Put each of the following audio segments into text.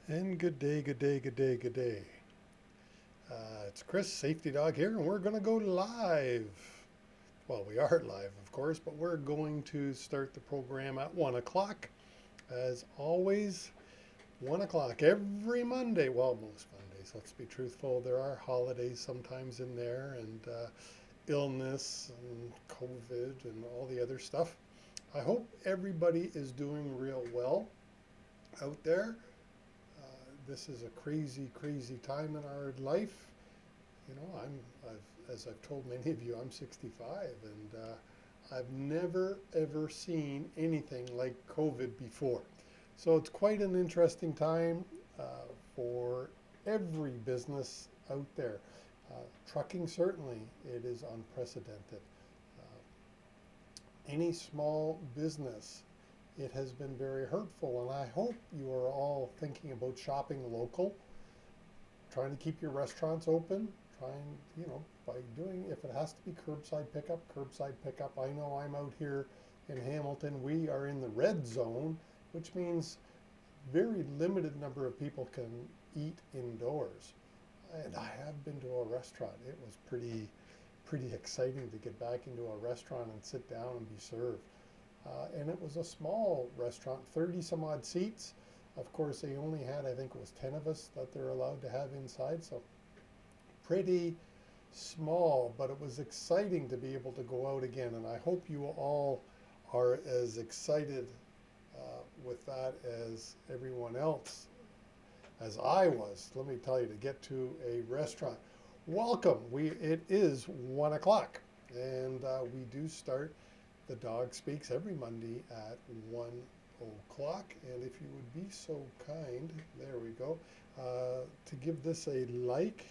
And good day, good day, good day, good day. It's Chris, Safety Dog here, and we're going to go live. Well, we are live, of course, but we're going to start the program at 1 o'clock. As always, 1 o'clock every Monday. Well, most Mondays, let's be truthful. There are holidays sometimes in there, and illness, and COVID, and all the other stuff. I hope everybody is doing real well out there. This is a crazy, crazy time in our life. As I've told many of you, I'm 65, and I've never ever seen anything like COVID before. So it's quite an interesting time uh, for every business out there. Trucking, certainly, it is unprecedented. Any small business, it has been very hurtful, and I hope you are all thinking about shopping local, trying to keep your restaurants open, trying, by doing, if it has to be curbside pickup, curbside pickup. I know I'm out here in Hamilton. We are in the red zone, which means very limited number of people can eat indoors. And I have been to a restaurant. It was pretty exciting to get back into a restaurant and sit down and be served. And it was a small restaurant, 30 some odd seats. Of course, they only had, I think it was 10 of us that they're allowed to have inside. So pretty small, but it was exciting to be able to go out again. And I hope you all are as excited with that as everyone else, as I was. Let me tell you, to get to a restaurant. Welcome. It is 1 o'clock, and we do start the Dog Speaks every Monday at 1 o'clock. And if you would be so kind, there we go, to give this a like,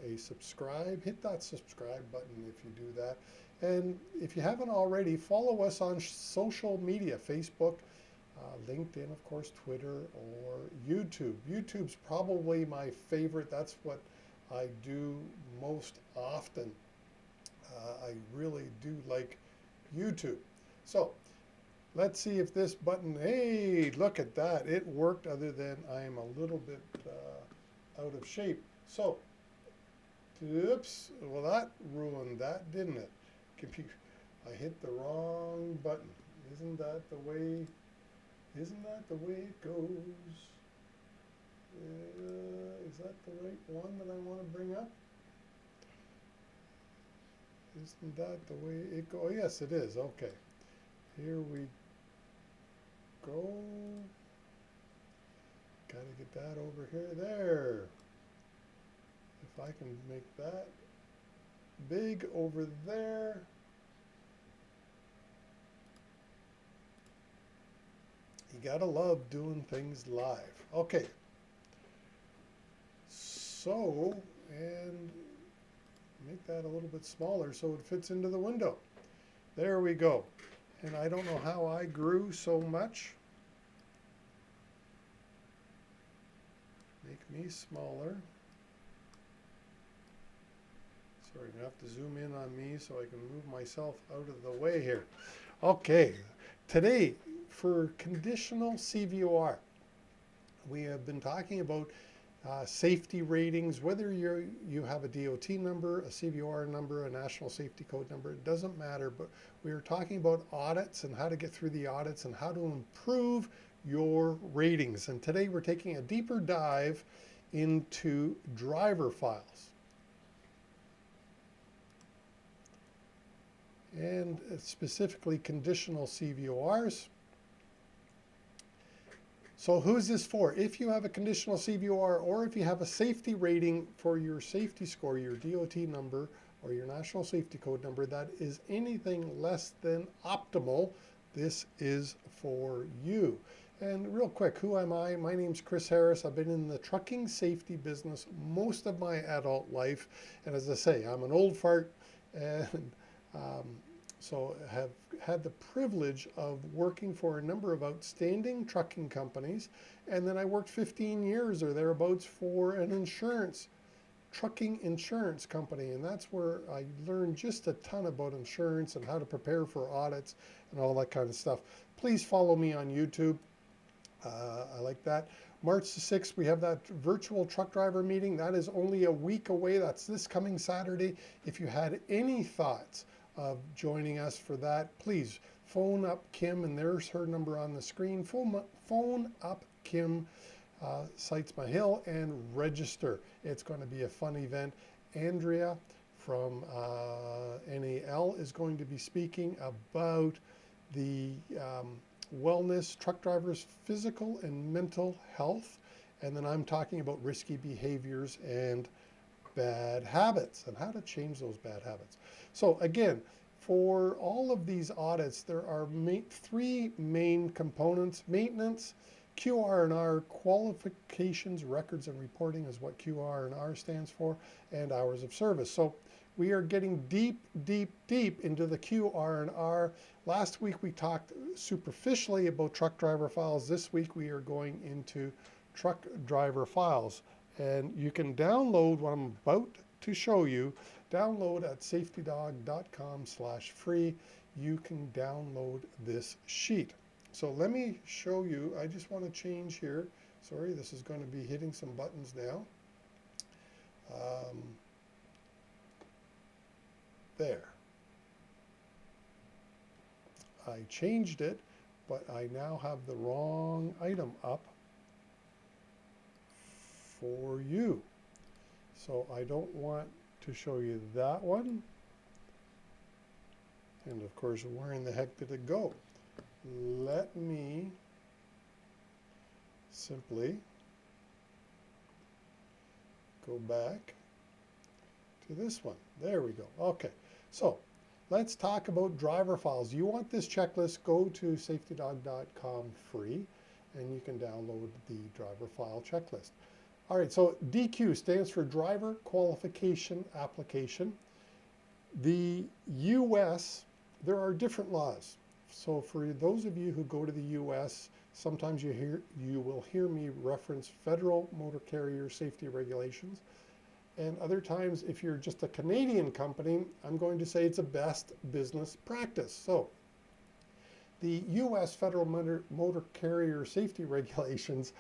a subscribe, hit that subscribe button if you do that. And if you haven't already, follow us on social media, Facebook, LinkedIn, of course, Twitter, or YouTube. YouTube's probably my favorite. That's what I do most often. I really do like YouTube. So let's see if this button, hey, look at that. It worked, other than I'm a little bit out of shape. So, oops, well, that ruined that, didn't it? Computer, I hit the wrong button. Isn't that the way, isn't that the way it goes? Is that the right one that I want to bring up? Isn't that the way it goes? Oh, yes, it is. Okay. Here we go. Got to get that over here. There. If I can make that big over there. You got to love doing things live. Okay. So, and make that a little bit smaller so it fits into the window. There we go. And I don't know how I grew so much. Make me smaller. Sorry, I'm going to have to zoom in on me so I can move myself out of the way here. Okay, today for conditional CVOR, we have been talking about safety ratings, whether you have a DOT number, a CVOR number, a national safety code number, it doesn't matter, but we are talking about audits and how to get through the audits and how to improve your ratings. And today we're taking a deeper dive into driver files. And specifically conditional CVORs. So who's this for? If you have a conditional CVOR, or if you have a safety rating for your safety score, your DOT number, or your national safety code number, that is anything less than optimal, this is for you. And real quick, who am I? My name's Chris Harris. I've been in the trucking safety business most of my adult life. And as I say, I'm an old fart, and so have had the privilege of working for a number of outstanding trucking companies. And then I worked 15 years or thereabouts for an trucking insurance company. And that's where I learned just a ton about insurance and how to prepare for audits and all that kind of stuff. Please follow me on YouTube. I like that. March the 6th, we have that virtual truck driver meeting. That is only a week away. That's this coming Saturday. If you had any thoughts of joining us for that, please phone up Kim, and there's her number on the screen. Phone up Kim Seitzma Hill and register. It's going to be a fun event. Andrea from NAL is going to be speaking about the wellness, truck drivers' physical and mental health, and then I'm talking about risky behaviors and bad habits and how to change those bad habits. So again, for all of these audits, there are three main components: maintenance, QR&R, qualifications, records, and reporting is what QR&R stands for, and hours of service. So we are getting deep, deep, deep into the QR&R. Last week we talked superficially about truck driver files. This week we are going into truck driver files. And you can download what I'm about to show you. Download at safetydawg.com/free. You can download this sheet. So let me show you. I just want to change here. Sorry, this is going to be hitting some buttons now. There. I changed it, but I now have the wrong item up for you. So I don't want to show you that one. And of course, where in the heck did it go? Let me simply go back to this one. There we go. Okay, so let's talk about driver files. You want this checklist, go to safetydawg.com free, and you can download the driver file checklist. All right, so DQ stands for Driver Qualification Application. The US, there are different laws. So for those of you who go to the US, sometimes you will hear me reference federal motor carrier safety regulations. And other times, if you're just a Canadian company, I'm going to say it's a best business practice. So the US federal motor carrier safety regulations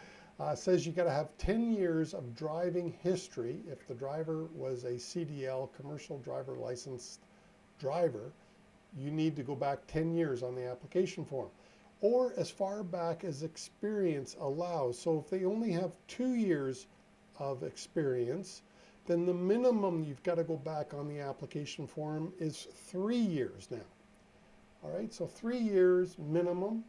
says you got to have 10 years of driving history. If the driver was a CDL, commercial driver licensed driver, you need to go back 10 years on the application form, or as far back as experience allows. So if they only have 2 years of experience, then the minimum you've got to go back on the application form is 3 years now. All right, so 3 years minimum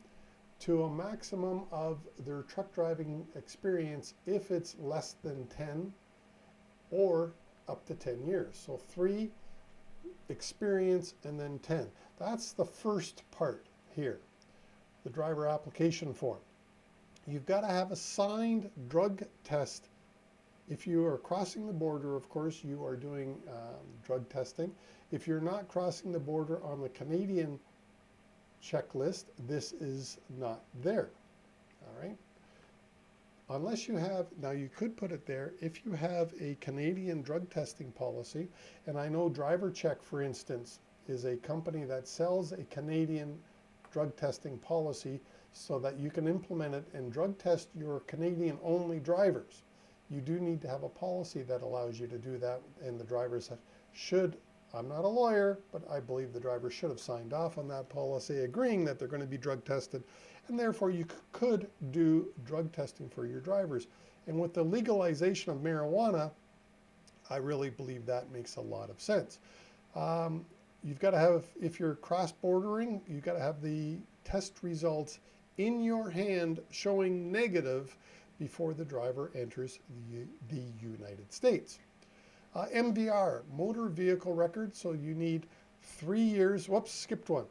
to a maximum of their truck driving experience if it's less than 10, or up to 10 years. So 3 experience and then 10. That's the first part here, the driver application form. You've got to have a signed drug test. If you are crossing the border, of course, you are doing drug testing. If you're not crossing the border on the Canadian checklist, this is not there. All right. Unless you have, now you could put it there, if you have a Canadian drug testing policy, and I know Driver Check, for instance, is a company that sells a Canadian drug testing policy so that you can implement it and drug test your Canadian-only drivers. You do need to have a policy that allows you to do that, and the drivers should, I'm not a lawyer, but I believe the drivers should have signed off on that policy agreeing that they're going to be drug tested, and therefore you could do drug testing for your drivers. And with the legalization of marijuana, I really believe that makes a lot of sense. You've got to have, if you're cross-bordering, you've got to have the test results in your hand showing negative before the driver enters the United States. MVR, motor vehicle record, so you need 3 years, whoops, skipped one,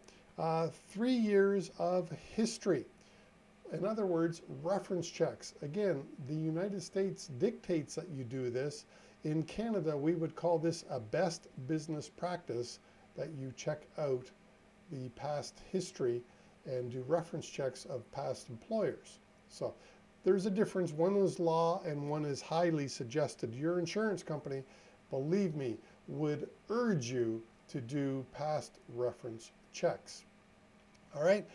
3 years of history. In other words, reference checks. Again, the United States dictates that you do this. In Canada, we would call this a best business practice, that you check out the past history and do reference checks of past employers. So there's a difference. One is law and one is highly suggested. Your insurance company, believe me, would urge you to do past reference checks. All right,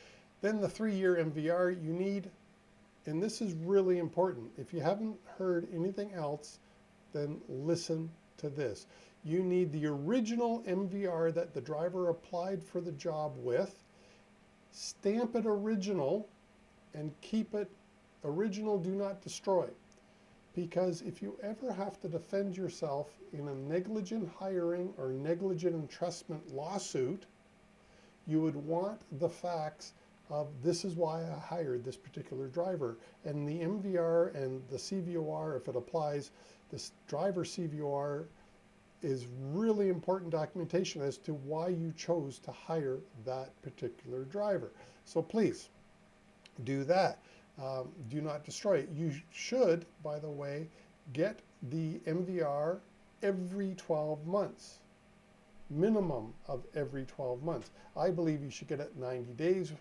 then the 3-year MVR, you need and this is really important. If you haven't heard anything else, then listen to this. You need the original MVR that the driver applied for the job with, stamp it original, and keep it original, do not destroy. Because if you ever have to defend yourself in a negligent hiring or negligent entrustment lawsuit, you would want the facts of this is why I hired this particular driver. And the MVR and the CVOR, if it applies, this driver CVOR is really important documentation as to why you chose to hire that particular driver. So please do that. Do not destroy it. You should, by the way, get the MVR every 12 months. Minimum of every 12 months. I believe you should get it 90 days.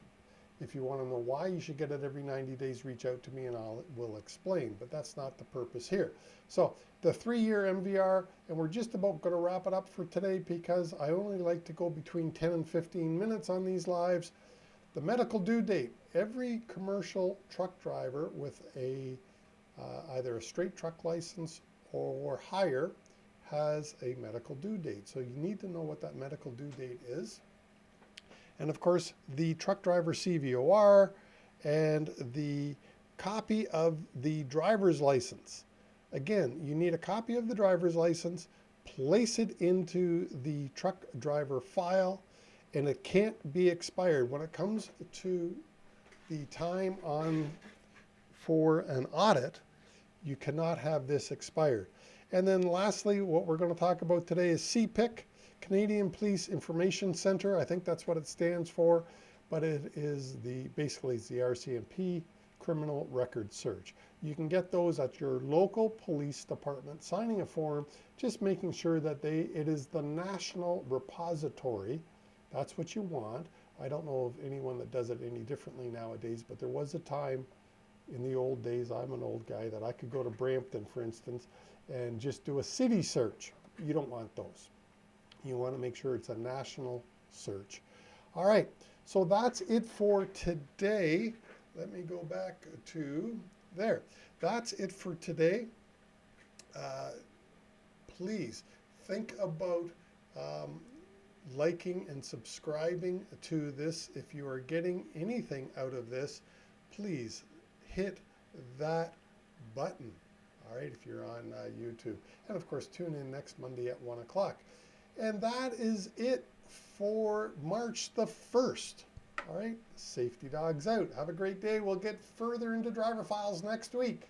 If you want to know why you should get it every 90 days, reach out to me and will explain, but that's not the purpose here. So the 3-year MVR, and we're just about going to wrap it up for today because I only like to go between 10 and 15 minutes on these lives. The medical due date. Every commercial truck driver with either a straight truck license or higher has a medical due date. So you need to know what that medical due date is. And of course, the truck driver CVOR and the copy of the driver's license. Again, you need a copy of the driver's license, place it into the truck driver file, and it can't be expired. When it comes to the time on for an audit, you cannot have this expired. And then lastly, what we're going to talk about today is CPIC, Canadian Police Information Center. I think that's what it stands for, but it is basically it's the RCMP Criminal Record Search. You can get those at your local police department, signing a form, just making sure that it is the national repository. That's what you want. I don't know of anyone that does it any differently nowadays, but there was a time in the old days, I'm an old guy, that I could go to Brampton, for instance, and just do a city search. You don't want those. You want to make sure it's a national search. All right, so that's it for today. Let me go back to there. That's it for today. Please think about liking and subscribing to this. If you are getting anything out of this, please hit that button. All right, if you're on YouTube. And of course, tune in next Monday at 1 o'clock. And that is it for March the 1st. All right, Safety Dawg's out. Have a great day. We'll get further into driver files next week.